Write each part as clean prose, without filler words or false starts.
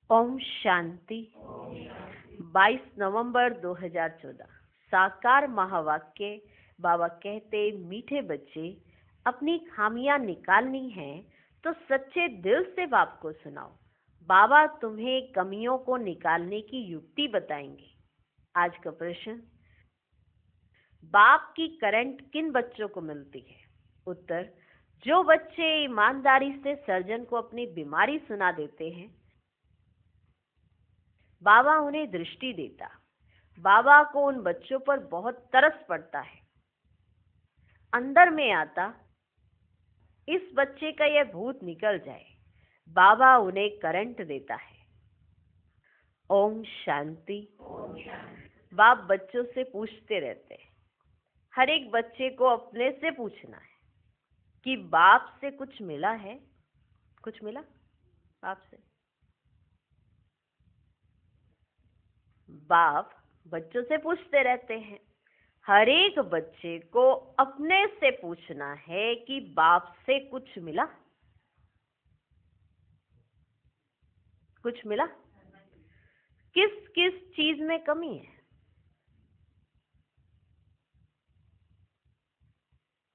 ओम शांति। 22 नवंबर 2014। साकार महावाक्य। बाबा कहते, मीठे बच्चे, अपनी खामियां निकालनी है तो सच्चे दिल से बाप को सुनाओ। बाबा तुम्हें कमियों को निकालने की युक्ति बताएंगे। आज का प्रश्न, बाप की करंट किन बच्चों को मिलती है? उत्तर, जो बच्चे ईमानदारी से सर्जन को अपनी बीमारी सुना देते हैं, बाबा उन्हें दृष्टि देता। बाबा को उन बच्चों पर बहुत तरस पड़ता है। अंदर में आता, इस बच्चे का यह भूत निकल जाए। बाबा उन्हें करंट देता है। ओम शांति। बाप बच्चों से पूछते रहते हैं। हर एक बच्चे को अपने से पूछना है कि बाप से कुछ मिला है? कुछ मिला बाप से? बाप बच्चों से पूछते रहते हैं। हर एक बच्चे को अपने से पूछना है कि बाप से कुछ मिला? कुछ मिला? किस किस चीज में कमी है?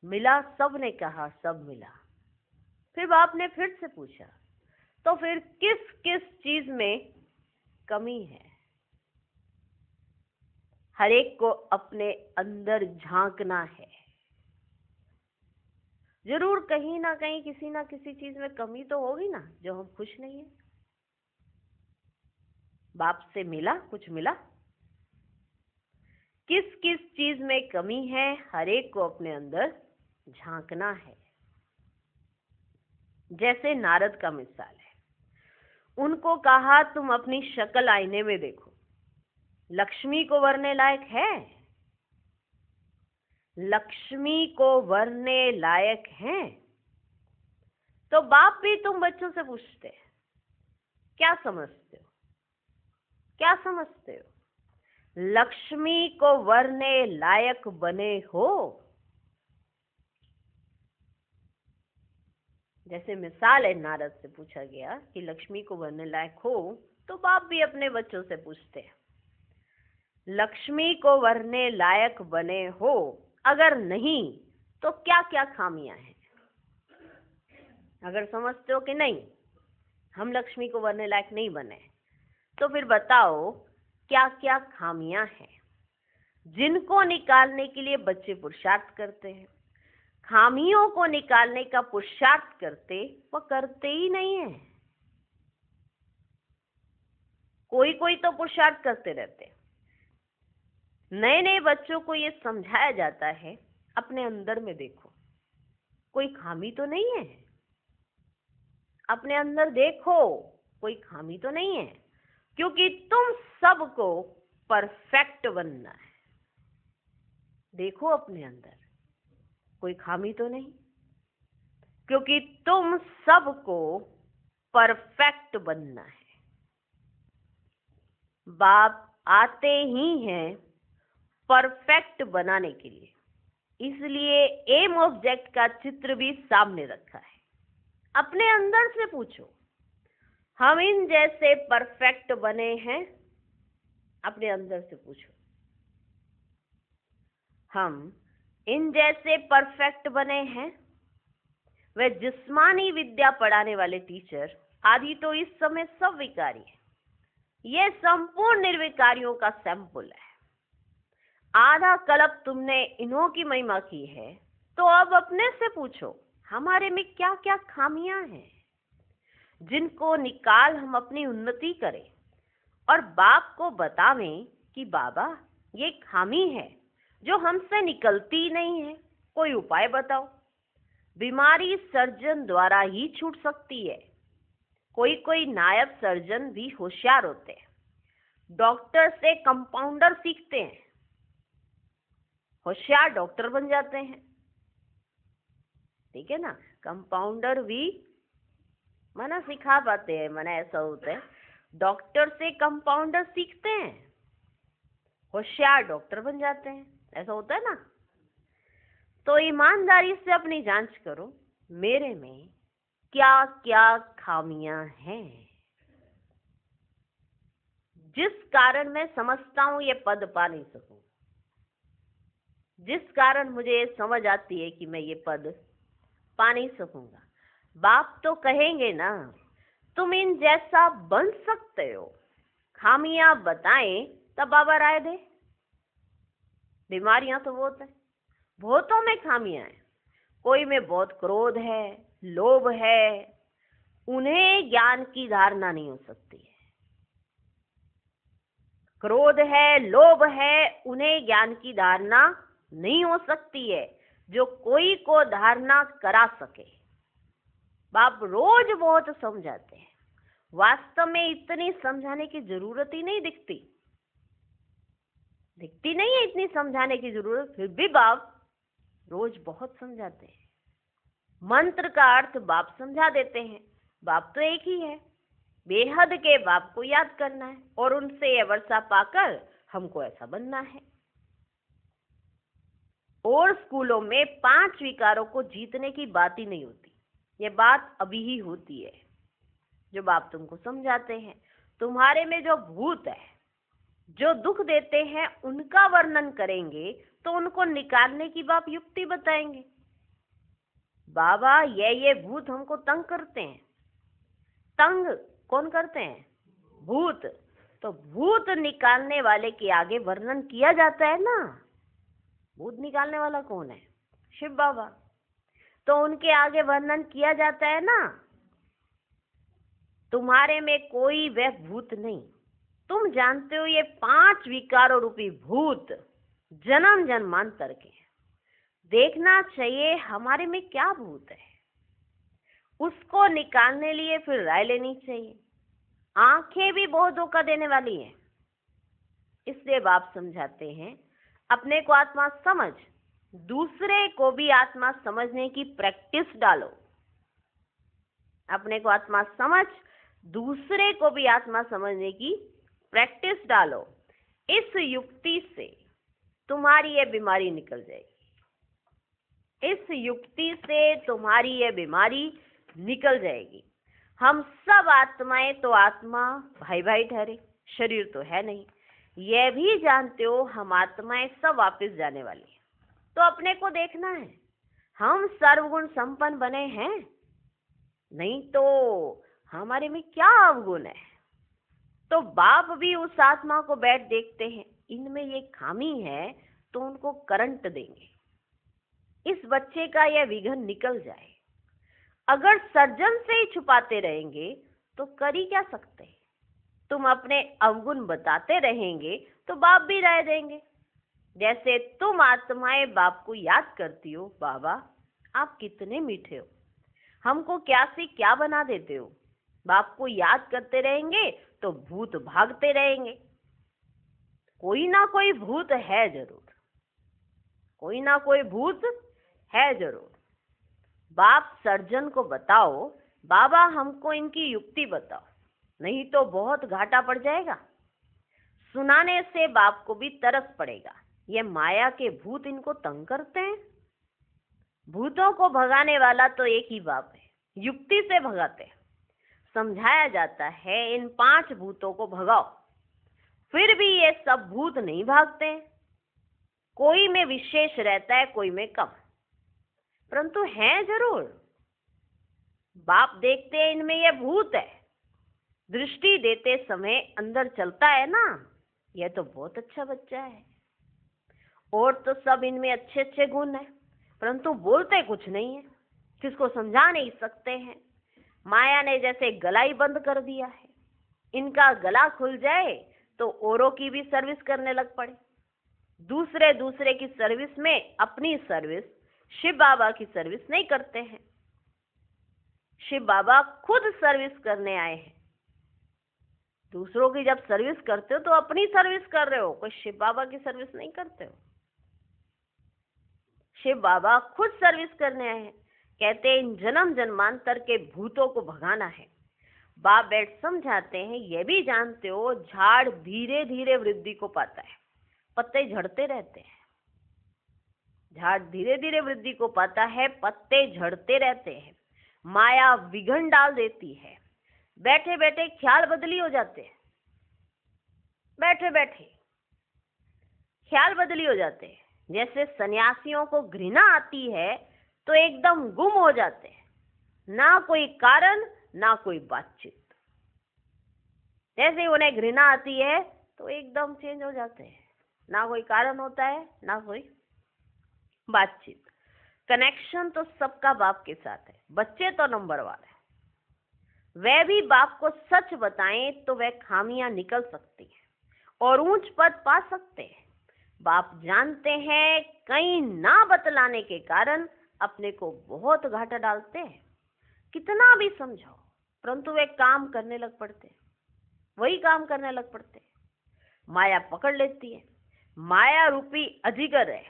मिला, सब ने कहा सब मिला। फिर बाप ने फिर से पूछा, तो फिर किस किस चीज में कमी है? हर एक को अपने अंदर झांकना है। जरूर कहीं ना कहीं किसी ना किसी चीज में कमी तो होगी ना, जो हम खुश नहीं है। बाप से मिला, कुछ मिला? किस किस चीज में कमी है, हर एक को अपने अंदर झांकना है। जैसे नारद का मिसाल है। उनको कहा, तुम अपनी शक्ल आईने में देखो, लक्ष्मी को वरने लायक है? लक्ष्मी को वरने लायक है? तो बाप भी तुम बच्चों से पूछते हैं, क्या समझते हो? क्या समझते हो? लक्ष्मी को वरने लायक बने हो? जैसे मिसाल है, नारद से पूछा गया कि लक्ष्मी को वरने लायक हो, तो बाप भी अपने बच्चों से पूछते हैं, लक्ष्मी को वरने लायक बने हो? अगर नहीं तो क्या क्या खामियां हैं? अगर समझते हो कि नहीं, हम लक्ष्मी को वरने लायक नहीं बने, तो फिर बताओ क्या क्या खामियां हैं जिनको निकालने के लिए बच्चे पुरुषार्थ करते हैं। खामियों को निकालने का पुरुषार्थ करते, वो करते ही नहीं है। कोई कोई तो पुरुषार्थ करते रहते। नए नए बच्चों को ये समझाया जाता है, अपने अंदर में देखो, कोई खामी तो नहीं है। अपने अंदर देखो, कोई खामी तो नहीं है, क्योंकि तुम सबको परफेक्ट बनना है। देखो अपने अंदर, कोई खामी तो नहीं, क्योंकि तुम सबको परफेक्ट बनना है। बाप आते ही हैं परफेक्ट बनाने के लिए, इसलिए एम ऑब्जेक्ट का चित्र भी सामने रखा है। अपने अंदर से पूछो, हम इन जैसे परफेक्ट बने हैं? अपने अंदर से पूछो, हम इन जैसे परफेक्ट बने हैं? वे जिस्मानी विद्या पढ़ाने वाले टीचर आदि तो इस समय सब विकारी है। यह संपूर्ण निर्विकारियों का सैंपल है। आधा कल्प तुमने इन्हों की महिमा की है, तो अब अपने से पूछो, हमारे में क्या क्या खामियां हैं जिनको निकाल हम अपनी उन्नति करें और बाप को बतावें कि बाबा ये खामी है जो हमसे निकलती नहीं है, कोई उपाय बताओ। बीमारी सर्जन द्वारा ही छूट सकती है। कोई कोई नायब सर्जन भी होशियार होते हैं। डॉक्टर से कंपाउंडर सीखते हैं, होशियार डॉक्टर बन जाते हैं। ठीक है ना? कंपाउंडर भी मना सिखा पाते हैं, मना ऐसा होता है। डॉक्टर से कंपाउंडर सीखते हैं, होशियार डॉक्टर बन जाते हैं, ऐसा होता है ना? तो ईमानदारी से अपनी जांच करो, मेरे में क्या क्या खामियां हैं। जिस कारण मैं समझता हूं ये पद पा नहीं सकूंगा, जिस कारण मुझे ये समझ आती है कि मैं ये पद पा नहीं सकूंगा। बाप तो कहेंगे ना, तुम इन जैसा बन सकते हो, खामियां बताएं तब बाबा राय दे। बीमारियां तो बहुत है, बहुतों में खामियां हैं। कोई में बहुत क्रोध है, लोभ है, उन्हें ज्ञान की धारणा नहीं हो सकती है। क्रोध है, लोभ है, उन्हें ज्ञान की धारणा नहीं हो सकती है, जो कोई को धारणा करा सके। बाप रोज बहुत समझाते हैं, वास्तव में इतनी समझाने की जरूरत ही नहीं दिखती नहीं है इतनी समझाने की जरूरत, फिर भी बाप रोज बहुत समझाते हैं। मंत्र का अर्थ बाप समझा देते हैं। बाप तो एक ही है, बेहद के बाप को याद करना है और उनसे यह वर्षा पाकर हमको ऐसा बनना है। और स्कूलों में 5 विकारों को जीतने की बात ही नहीं होती, ये बात अभी ही होती है जो बाप तुमको समझाते हैं। तुम्हारे में जो भूत है, जो दुख देते हैं, उनका वर्णन करेंगे तो उनको निकालने की बाप युक्ति बताएंगे। बाबा ये भूत हमको तंग करते हैं। तंग कौन करते हैं? भूत। तो भूत निकालने वाले के आगे वर्णन किया जाता है ना। भूत निकालने वाला कौन है? शिव बाबा। तो उनके आगे वर्णन किया जाता है ना। तुम्हारे में कोई वह भूत नहीं, तुम जानते हो ये 5 विकारों रूपी भूत जन्म जन्मांतर के। देखना चाहिए हमारे में क्या भूत है, उसको निकालने लिए फिर राय लेनी चाहिए। आंखें भी बहुत धोखा देने वाली हैं, इसलिए बाप समझाते हैं अपने को आत्मा समझ, दूसरे को भी आत्मा समझने की प्रैक्टिस डालो। अपने को आत्मा समझ, दूसरे को भी आत्मा समझने की प्रैक्टिस डालो। इस युक्ति से तुम्हारी यह बीमारी निकल जाएगी। इस युक्ति से तुम्हारी यह बीमारी निकल जाएगी। हम सब आत्माएं तो आत्मा भाई भाई ठहरे, शरीर तो है नहीं। यह भी जानते हो हम आत्माएं सब वापस जाने वाली हैं। तो अपने को देखना है, हम सर्वगुण संपन्न बने हैं? नहीं तो हमारे में क्या अवगुण है? तो बाप भी उस आत्मा को बैठ देखते हैं, इनमें ये खामी है तो उनको करंट देंगे, इस बच्चे का यह विघन निकल जाए। अगर सर्जन से ही छुपाते रहेंगे तो कर ही क्या सकते हैं? तुम अपने अवगुण बताते रहेंगे तो बाप भी राय देंगे। जैसे तुम आत्माएं बाप को याद करती हो, बाबा आप कितने मीठे हो, हमको क्या से क्या बना देते हो। बाप को याद करते रहेंगे तो भूत भागते रहेंगे। कोई ना कोई भूत है जरूर, कोई ना कोई भूत है जरूर। बाप सर्जन को बताओ, बाबा हमको इनकी युक्ति बताओ, नहीं तो बहुत घाटा पड़ जाएगा। सुनाने से बाप को भी तरस पड़ेगा, ये माया के भूत इनको तंग करते हैं। भूतों को भगाने वाला तो एक ही बाप है, युक्ति से भगाते हैं। समझाया जाता है इन 5 भूतों को भगाओ, फिर भी ये सब भूत नहीं भागते हैं। कोई में विशेष रहता है, कोई में कम, परंतु हैं जरूर। बाप देखते हैं इनमें ये भूत है, दृष्टि देते समय अंदर चलता है ना, यह तो बहुत अच्छा बच्चा है। और तो सब इनमें अच्छे अच्छे गुण है, परंतु बोलते कुछ नहीं है, किसको समझा नहीं सकते हैं। माया ने जैसे गला ही बंद कर दिया है। इनका गला खुल जाए तो औरों की भी सर्विस करने लग पड़े। दूसरे की सर्विस में अपनी सर्विस, शिव बाबा की सर्विस नहीं करते हैं। शिव बाबा खुद सर्विस करने आए हैं। दूसरों की जब सर्विस करते हो तो अपनी सर्विस कर रहे हो, कोई शिव बाबा की सर्विस नहीं करते हो। शिव बाबा खुद सर्विस करने आए हैं। कहते हैं इन जन्म जन्मांतर के भूतों को भगाना है। बाप बैठ समझाते हैं, यह भी जानते हो झाड़ धीरे धीरे वृद्धि को पाता है, पत्ते झड़ते रहते हैं। झाड़ धीरे धीरे वृद्धि को पाता है, पत्ते झड़ते रहते हैं। माया विघन डाल देती है, बैठे बैठे ख्याल बदली हो जाते हैं। बैठे बैठे ख्याल बदली हो जाते हैं। जैसे सन्यासियों को घृणा आती है तो एकदम गुम हो जाते हैं, ना कोई कारण ना कोई बातचीत। जैसे ही उन्हें घृणा आती है तो एकदम चेंज हो जाते हैं, ना कोई कारण होता है ना कोई बातचीत। कनेक्शन तो सबका बाप के साथ है। बच्चे तो नंबर 1 है। वह भी बाप को सच बताएं तो वह खामियां निकल सकती हैं और ऊंच पद पा सकते हैं। बाप जानते हैं कहीं ना बतलाने के कारण अपने को बहुत घाटा डालते हैं। कितना भी समझाओ परंतु वे काम करने लग पड़ते हैं, वही काम करने लग पड़ते हैं। माया पकड़ लेती है। माया रूपी अजिगर है,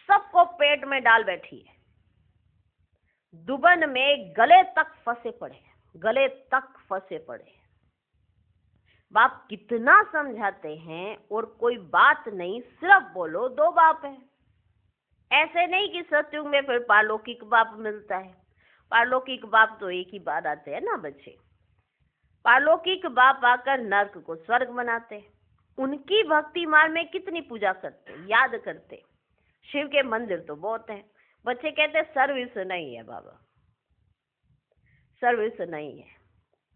सबको पेट में डाल बैठी है। दुबन में गले तक फंसे पड़े, गले तक फंसे पड़े। बाप कितना समझाते हैं और कोई बात नहीं, सिर्फ बोलो 2 बाप है। ऐसे नहीं कि सत्युग में फिर पारलौकिक बाप मिलता है। पारलौकिक बाप तो एक ही बार आते हैं ना बच्चे। पारलौकिक बाप आकर नर्क को स्वर्ग बनाते हैं। उनकी भक्ति मार्ग में कितनी पूजा करते, याद करते। शिव के मंदिर तो बहुत हैं। बच्चे कहते सर्विस नहीं है बाबा, सर्विस नहीं है।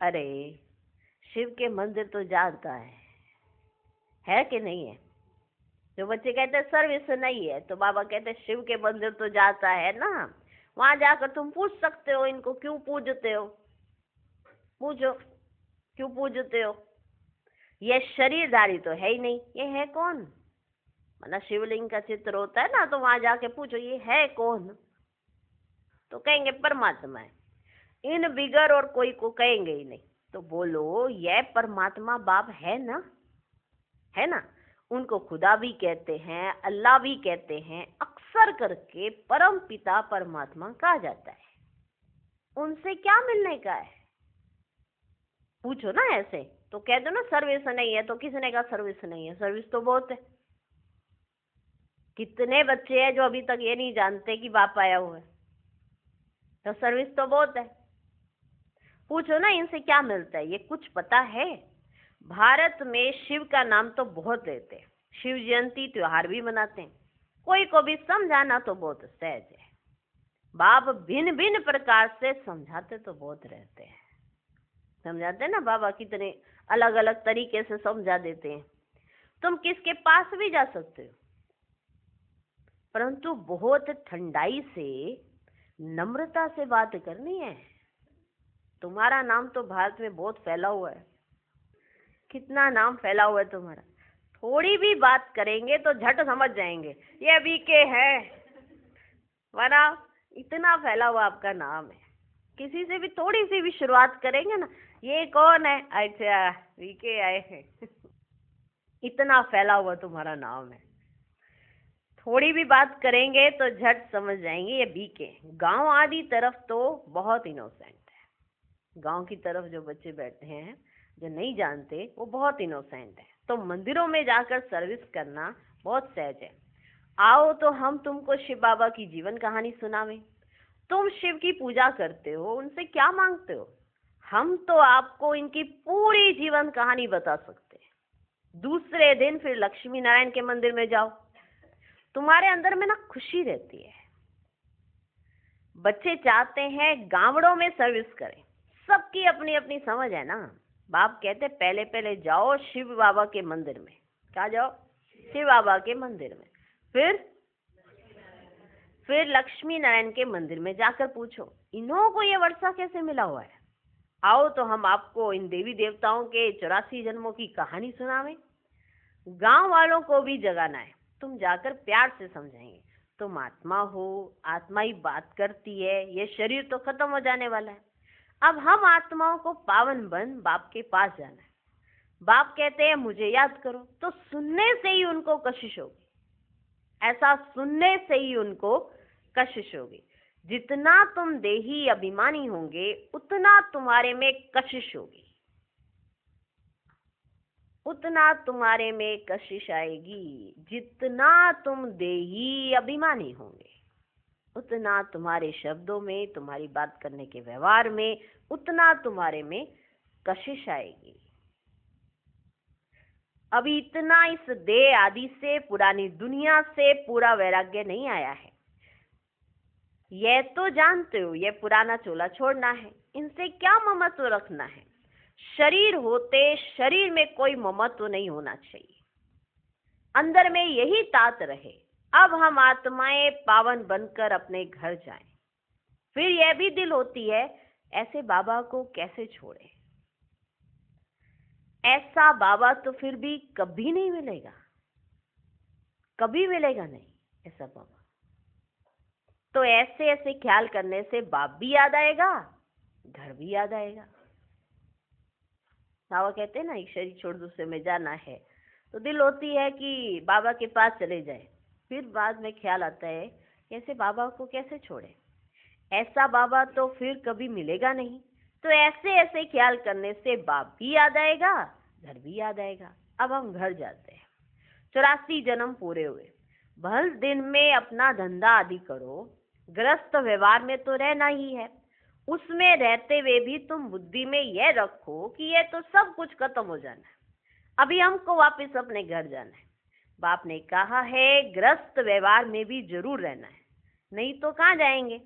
अरे शिव के मंदिर तो जाता है कि नहीं है? जो बच्चे कहते सर्विस नहीं है तो बाबा कहते शिव के मंदिर तो जाता है ना। वहां जाकर तुम पूछ सकते हो इनको क्यों पूजते हो, पूछो क्यों पूजते हो। ये शरीरधारी तो है ही नहीं, ये है कौन? मतलब शिवलिंग का चित्र होता है ना, तो वहां जाके पूछो ये है कौन, तो कहेंगे परमात्मा है। इन बिगर और कोई को कहेंगे ही नहीं। तो बोलो यह परमात्मा बाप है ना, है ना। उनको खुदा भी कहते हैं, अल्लाह भी कहते हैं, अक्सर करके परम पिता परमात्मा कहा जाता है। उनसे क्या मिलने का है? पूछो ना ऐसे तो कह दो ना सर्विस नहीं है, तो किसने कहा सर्विस नहीं है? सर्विस तो बहुत है। कितने बच्चे हैं जो अभी तक ये नहीं जानते कि बाप आया हुआ है, तो सर्विस तो बहुत है। पूछो ना इनसे क्या मिलता है, ये कुछ पता है? भारत में शिव का नाम तो बहुत लेते हैं, शिव जयंती त्योहार भी मनाते हैं। कोई को भी समझाना तो बहुत सहज है। बाप भिन्न भिन्न प्रकार से समझाते तो बहुत रहते हैं। समझाते ना बाबा, कितने अलग अलग तरीके से समझा देते हैं। तुम किसके पास भी जा सकते हो, परंतु बहुत ठंडाई से नम्रता से बात करनी है। तुम्हारा नाम तो भारत में बहुत फैला हुआ है, कितना नाम फैला हुआ है तुम्हारा। थोड़ी भी बात करेंगे तो झट समझ जाएंगे ये बीके है, वरना इतना फैला हुआ आपका नाम है। किसी से भी थोड़ी सी भी शुरुआत करेंगे ना, ये कौन है, अच्छा बीके आए हैं इतना फैला हुआ तुम्हारा नाम है। थोड़ी भी बात करेंगे तो झट समझ जाएंगे ये बीके। गांव आदि तरफ तो बहुत इनोसेंट है। गांव की तरफ जो बच्चे बैठे हैं जो नहीं जानते वो बहुत इनोसेंट है। तो मंदिरों में जाकर सर्विस करना बहुत सहज है। आओ तो हम तुमको शिव बाबा की जीवन कहानी सुनावें। तुम शिव की पूजा करते हो, उनसे क्या मांगते हो? हम तो आपको इनकी पूरी जीवन कहानी बता सकते हैं। दूसरे दिन फिर लक्ष्मी नारायण के मंदिर में जाओ, तुम्हारे अंदर में ना खुशी रहती है। बच्चे चाहते हैं गांवड़ों में सर्विस करें, सबकी अपनी अपनी समझ है ना। बाप कहते पहले पहले जाओ शिव बाबा के मंदिर में। क्या जाओ? शिव बाबा के मंदिर में। फिर लक्ष्मी नारायण के मंदिर में जाकर पूछो इन्हों को ये वर्षा कैसे मिला हुआ है। आओ तो हम आपको इन देवी देवताओं के 84 जन्मों की कहानी सुनावें। गांव वालों को भी जगाना है। तुम जाकर प्यार से समझाएंगे तुम आत्मा हो, आत्मा ही बात करती है, ये शरीर तो खत्म हो जाने वाला है। अब हम आत्माओं को पावन बन बाप के पास जाना है। बाप कहते हैं मुझे याद करो, तो सुनने से ही उनको कशिश होगी। ऐसा सुनने से ही उनको कशिश होगी। जितना तुम देही अभिमानी होंगे उतना तुम्हारे में कशिश होगी, उतना तुम्हारे में कशिश आएगी। जितना तुम देही अभिमानी होंगे उतना तुम्हारे शब्दों में, तुम्हारी बात करने के व्यवहार में, उतना तुम्हारे में कशिश आएगी। अभी इतना इस देह आदि से, पुरानी दुनिया से पूरा वैराग्य नहीं आया है। यह तो जानते हो, यह पुराना चोला छोड़ना है, इनसे क्या ममत्व रखना है। शरीर होते शरीर में कोई ममत्व नहीं होना चाहिए, अंदर में यही तात रहे। अब हम आत्माएं पावन बनकर अपने घर जाएं। फिर यह भी दिल होती है, ऐसे बाबा को कैसे छोड़े। ऐसा बाबा तो फिर भी कभी नहीं मिलेगा, कभी मिलेगा नहीं ऐसा बाबा। तो ऐसे ऐसे ख्याल करने से बाप भी याद आएगा, घर भी याद आएगा। बाबा कहते हैं ना, एक शरीर छोड़ दूसरे में जाना है, तो दिल होती है कि बाबा के पास चले जाए। फिर बाद में ख्याल आता है, ऐसे बाबा को कैसे छोड़े, ऐसा बाबा तो फिर कभी मिलेगा नहीं। तो ऐसे ऐसे ख्याल करने से बाप भी याद आएगा, घर भी याद आएगा। अब हम घर जाते हैं। 84 जन्म पूरे हुए, भल दिन में अपना धंधा आदि करो, गृहस्थ व्यवहार में तो रहना ही है। उसमें रहते हुए भी तुम बुद्धि में यह रखो कि यह तो सब कुछ खत्म हो जाना है, अभी हमको वापस अपने घर जाना है। बाप ने कहा है गृहस्थ व्यवहार में भी जरूर रहना है, नहीं तो कहाँ जाएंगे।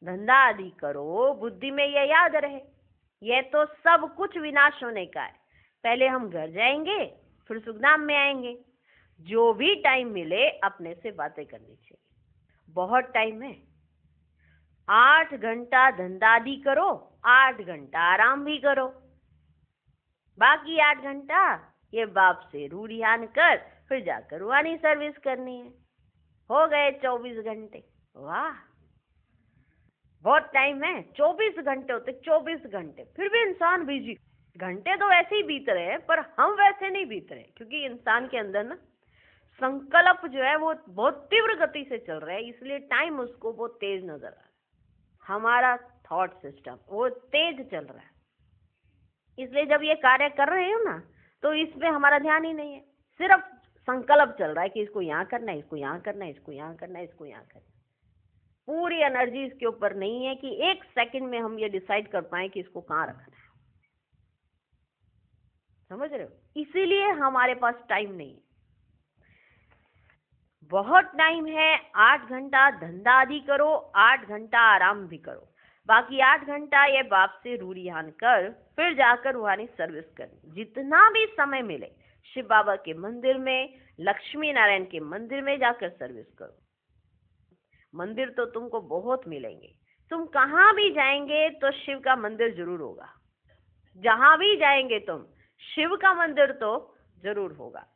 धंधा आदि करो, बुद्धि में यह याद रहे, यह तो सब कुछ विनाश होने का है। पहले हम घर जाएंगे, फिर सुखधाम में आएंगे। जो भी टाइम मिले अपने से बातें करनी चाहिए। बहुत टाइम है, 8 घंटा धंधा आदि करो, 8 घंटा आराम भी करो, बाकी 8 घंटा ये बाप से रूढ़ियान कर फिर जाकर रूहानी सर्विस करनी है। हो गए 24 घंटे। वाह, बहुत टाइम है। 24 घंटे होते, 24 घंटे। फिर भी इंसान बिजी। घंटे तो वैसे ही बीत रहे हैं, पर हम वैसे नहीं बीत रहे, क्योंकि इंसान के अंदर ना संकल्प जो है वो बहुत तीव्र गति से चल रहा है, इसलिए टाइम उसको बहुत तेज नजर आ रहा है। हमारा थॉट सिस्टम वो तेज चल रहा है, इसलिए जब ये कार्य कर रहे हो ना, तो इसमें हमारा ध्यान ही नहीं है। सिर्फ संकल्प चल रहा है कि इसको यहाँ करना है, इसको यहाँ करना है, इसको यहाँ करना है, इसको यहाँ करना है। पूरी एनर्जी इसके ऊपर नहीं है कि 1 सेकंड में हम ये डिसाइड कर पाए कि इसको कहाँ रखना है। समझ रहे हो? इसीलिए हमारे पास टाइम नहीं है। बहुत टाइम है। 8 घंटा धंधा आदि करो, 8 घंटा आराम भी करो, बाकी 8 घंटा ये बाप से रूढ़ियान कर फिर जाकर रूहानी सर्विस कर। जितना भी समय मिले शिव बाबा के मंदिर में, लक्ष्मी नारायण के मंदिर में जाकर सर्विस करो। मंदिर तो तुमको बहुत मिलेंगे, तुम कहाँ भी जाएंगे तो शिव का मंदिर जरूर होगा। जहां भी जाएंगे तुम, शिव का मंदिर तो जरूर होगा।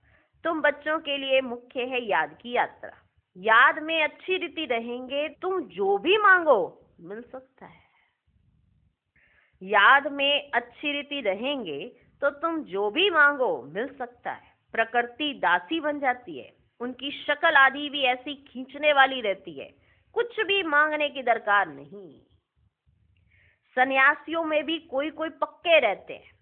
तुम बच्चों के लिए मुख्य है याद की यात्रा। याद में अच्छी रीति रहेंगे, तुम जो भी मांगो मिल सकता है। याद में अच्छी रीति रहेंगे तो तुम जो भी मांगो मिल सकता है। प्रकृति दासी बन जाती है, उनकी शक्ल आदि भी ऐसी खींचने वाली रहती है, कुछ भी मांगने की दरकार नहीं। सन्यासियों में भी कोई कोई पक्के रहते हैं,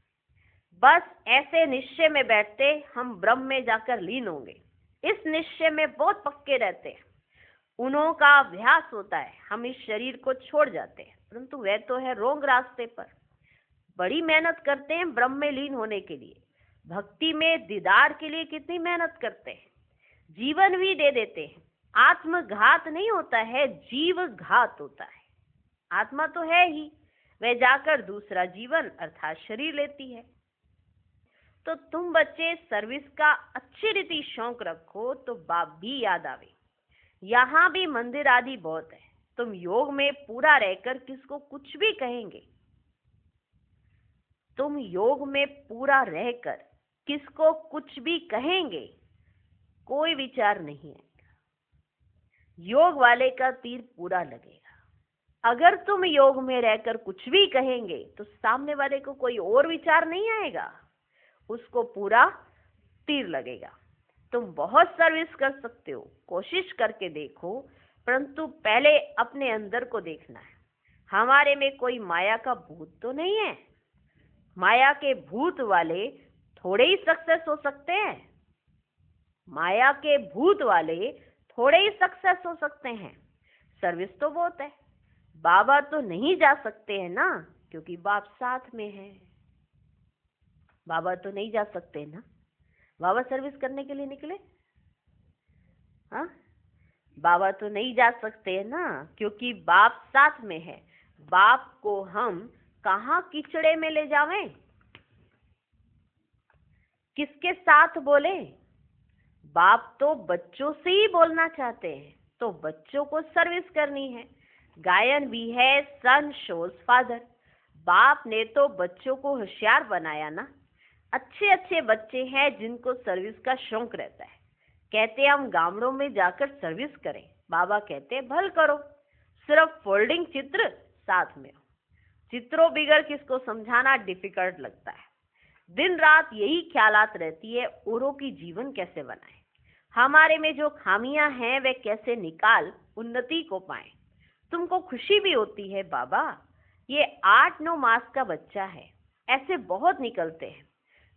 बस ऐसे निश्चय में बैठते हम ब्रह्म में जाकर लीन होंगे। इस निश्चय में बहुत पक्के रहते हैं, उन्हों का अभ्यास होता है, हम इस शरीर को छोड़ जाते हैं, परंतु वह तो है रोंग रास्ते पर। बड़ी मेहनत करते हैं ब्रह्म में लीन होने के लिए, भक्ति में दीदार के लिए कितनी मेहनत करते हैं, जीवन भी दे देते हैं। आत्मघात नहीं होता है, जीव घात होता है। आत्मा तो है ही, वह जाकर दूसरा जीवन अर्थात शरीर लेती है। तो तुम बच्चे सर्विस का अच्छी रीति शौक रखो तो बाप भी याद आवे। यहाँ भी मंदिर आदि बहुत है, तुम योग में पूरा रहकर किसको कुछ भी कहेंगे। तुम योग में पूरा रहकर किसको कुछ भी कहेंगे, कोई विचार नहीं आएगा। योग वाले का तीर पूरा लगेगा। अगर तुम योग में रहकर कुछ भी कहेंगे तो सामने वाले को कोई और विचार नहीं आएगा, उसको पूरा तीर लगेगा। तुम बहुत सर्विस कर सकते हो, कोशिश करके देखो, परंतु पहले अपने अंदर को देखना है। हमारे में कोई माया का भूत तो नहीं है। माया के भूत वाले थोड़े ही सक्सेस हो सकते हैं। माया के भूत वाले थोड़े ही सक्सेस हो सकते हैं। सर्विस तो बहुत है। बाबा तो नहीं जा सकते हैं ना, क्योंकि बाप साथ में है। बाबा तो नहीं जा सकते ना, बाबा सर्विस करने के लिए निकले? हाँ, बाबा तो नहीं जा सकते है ना, क्योंकि बाप साथ में है। बाप को हम कहाँ कीचड़े में ले जावें? किसके साथ बोले? बाप तो बच्चों से ही बोलना चाहते हैं, तो बच्चों को सर्विस करनी है। गायन भी है सन शोज फादर। बाप ने तो बच्चों को होशियार बनाया ना। अच्छे अच्छे बच्चे हैं जिनको सर्विस का शौक रहता है। कहते हम गांवों में जाकर सर्विस करें, बाबा कहते भल करो, सिर्फ फोल्डिंग चित्र साथ में हो। चित्रों बिगड़ किसको समझाना डिफिकल्ट लगता है। दिन रात यही ख्यालात रहती है, औरों की जीवन कैसे बनाए, हमारे में जो खामियां हैं वे कैसे निकाल उन्नति को पाए। तुमको खुशी भी होती है बाबा, ये 8-9 मास का बच्चा है, ऐसे बहुत निकलते हैं,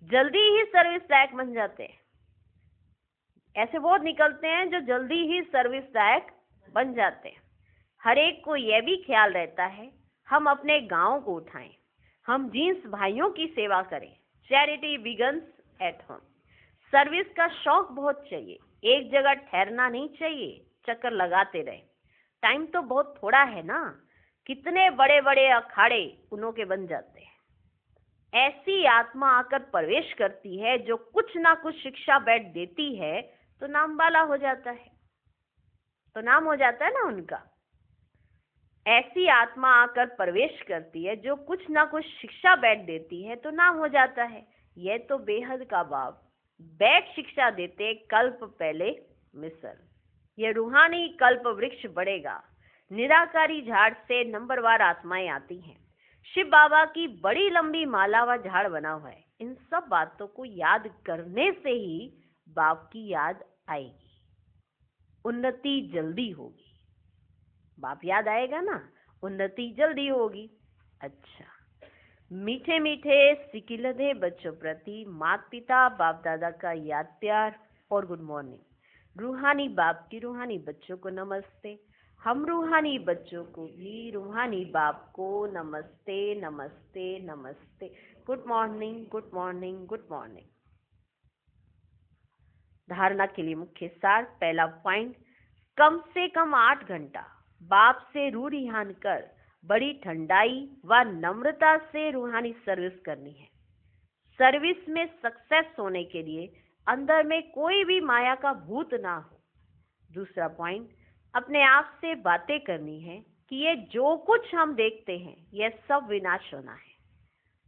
जल्दी ही सर्विस लायक बन जाते हैं। ऐसे बहुत निकलते हैं जो जल्दी ही सर्विस लायक बन जाते हैं। हर एक को यह भी ख्याल रहता है हम अपने गांव को उठाएं, हम जींस भाइयों की सेवा करें। Charity begins at home. Service का शौक बहुत चाहिए, एक जगह ठहरना नहीं चाहिए, चक्कर लगाते रहे। टाइम तो बहुत थोड़ा है ना, कितने बड़े बड़े अखाड़े उन्हों के बन जाते हैं। ऐसी आत्मा आकर प्रवेश करती है जो कुछ ना कुछ शिक्षा बैठ देती है, तो नाम वाला हो जाता है, तो नाम हो जाता है ना उनका। ऐसी आत्मा आकर प्रवेश करती है जो कुछ ना कुछ शिक्षा बैठ देती है, तो नाम हो जाता है। यह तो बेहद का बाप बैठ शिक्षा देते कल्प पहले मिसल। यह रूहानी कल्प वृक्ष बढ़ेगा। निराकारी झाड़ से नंबरवार आत्माएं आती हैं। शिव बाबा की बड़ी लंबी माला व झाड़ बना हुआ है। इन सब बातों को याद करने से ही बाप की याद आएगी, उन्नति जल्दी होगी। बाप याद आएगा ना, उन्नति जल्दी होगी। अच्छा, मीठे मीठे सिकिलधे बच्चों प्रति माता पिता बाप दादा का याद प्यार और गुड मॉर्निंग। रूहानी बाप की रूहानी बच्चों को नमस्ते। हम रूहानी बच्चों को भी रूहानी बाप को नमस्ते नमस्ते नमस्ते। Good morning good morning good morning. धारणा के लिए मुख्य सार। पहला पॉइंट, कम से कम 8 घंटा बाप से रूह रिहान कर बड़ी ठंडाई व नम्रता से रूहानी सर्विस करनी है। सर्विस में सक्सेस होने के लिए अंदर में कोई भी माया का भूत ना हो। दूसरा पॉइंट, अपने आप से बातें करनी है कि ये जो कुछ हम देखते हैं यह सब विनाश होना है।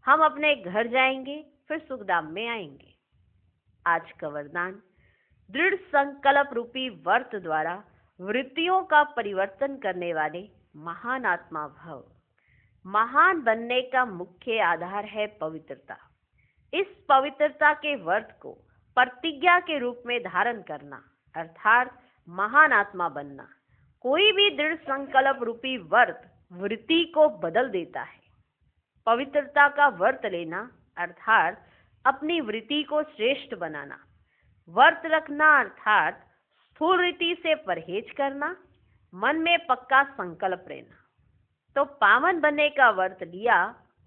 हम अपने घर जाएंगे, फिर सुखधाम में आएंगे। आज का वरदान, दृढ़ संकल्प रूपी व्रत द्वारा वृत्तियों का परिवर्तन करने वाले महान आत्मा भव। महान बनने का मुख्य आधार है पवित्रता। इस पवित्रता के व्रत को प्रतिज्ञा के रूप में धारण करना, अर्थात महान आत्मा बनना। कोई भी दृढ़ संकल्प रूपी व्रत वृत्ति को बदल देता है। पवित्रता का व्रत लेना अर्थात अपनी वृत्ति को श्रेष्ठ बनाना। व्रत रखना अर्थात स्थूल रीति से परहेज करना, मन में पक्का संकल्प रहना। तो पावन बनने का व्रत लिया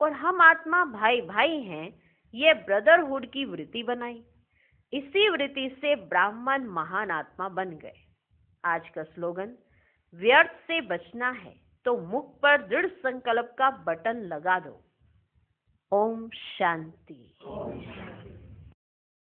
और हम आत्मा भाई भाई हैं, ये ब्रदरहुड की वृत्ति बनाई। इसी वृत्ति से ब्राह्मण महान आत्मा बन गए। आज का स्लोगन, व्यर्थ से बचना है तो मुख पर दृढ़ संकल्प का बटन लगा दो। ओम शांति।